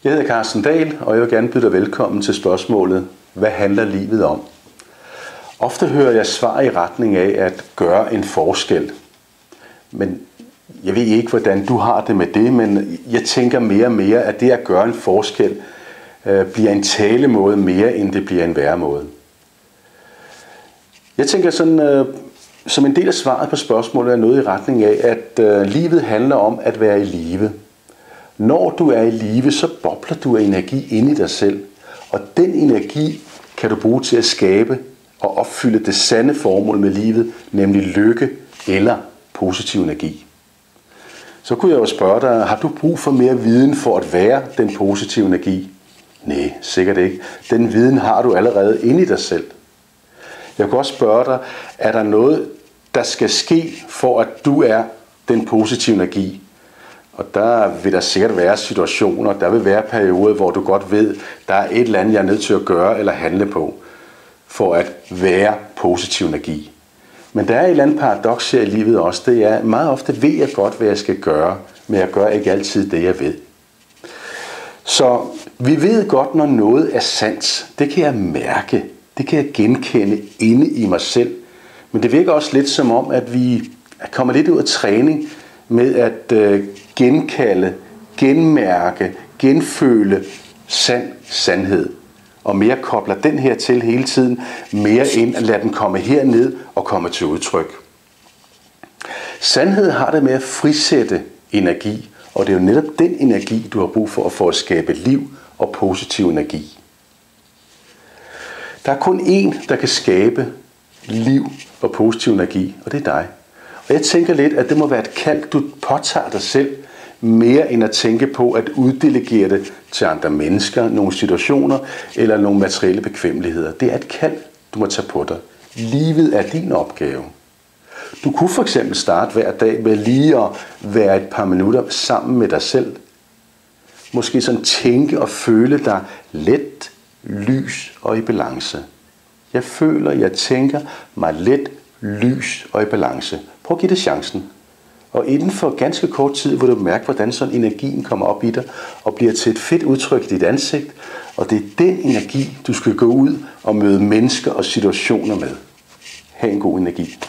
Jeg hedder Carsten Dahl, og jeg vil gerne byde dig velkommen til spørgsmålet, hvad handler livet om? Ofte hører jeg svar i retning af at gøre en forskel. Men jeg ved ikke, hvordan du har det med det, men jeg tænker mere og mere, at det at gøre en forskel bliver en talemåde mere, end det bliver en væremåde. Jeg tænker sådan, som en del af svaret på spørgsmålet er noget i retning af, at livet handler om at være i live. Når du er i live, så bobler du af energi inde i dig selv. Og den energi kan du bruge til at skabe og opfylde det sande formål med livet, nemlig lykke eller positiv energi. Så kunne jeg jo spørge dig, har du brug for mere viden for at være den positive energi? Nej, sikkert ikke. Den viden har du allerede inde i dig selv. Jeg kan også spørge dig, er der noget, der skal ske for at du er den positive energi? Og der vil der sikkert være situationer, der vil være perioder, hvor du godt ved, der er et eller andet, jeg er nødt til at gøre eller handle på, for at være positiv energi. Men der er et eller andet paradoks her i livet også, det er, meget ofte ved jeg godt, hvad jeg skal gøre, men jeg gør ikke altid det, jeg ved. Så vi ved godt, når noget er sandt. Det kan jeg mærke, det kan jeg genkende inde i mig selv. Men det virker også lidt som om, at vi kommer lidt ud af træning med at genkalde, genmærke, genføle sandhed. Og mere kobler den her til hele tiden, mere end at lade den komme herned og komme til udtryk. Sandhed har det med at frisætte energi, og det er jo netop den energi, du har brug for at skabe liv og positiv energi. Der er kun én, der kan skabe liv og positiv energi, og det er dig. Og jeg tænker lidt, at det må være et kald, du påtager dig selv, mere end at tænke på at uddelegere det til andre mennesker, nogle situationer eller nogle materielle bekvemmeligheder. Det er et kald, du må tage på dig. Livet er din opgave. Du kunne for eksempel starte hver dag med lige at være et par minutter sammen med dig selv. Måske sådan tænke og føle dig let, lys og i balance. Jeg føler, jeg tænker mig let, lys og i balance. Prøv at give det chancen. Og inden for ganske kort tid vil du mærke, hvordan sådan energien kommer op i dig og bliver til et fedt udtryk i dit ansigt. Og det er den energi, du skal gå ud og møde mennesker og situationer med. Ha' en god energi.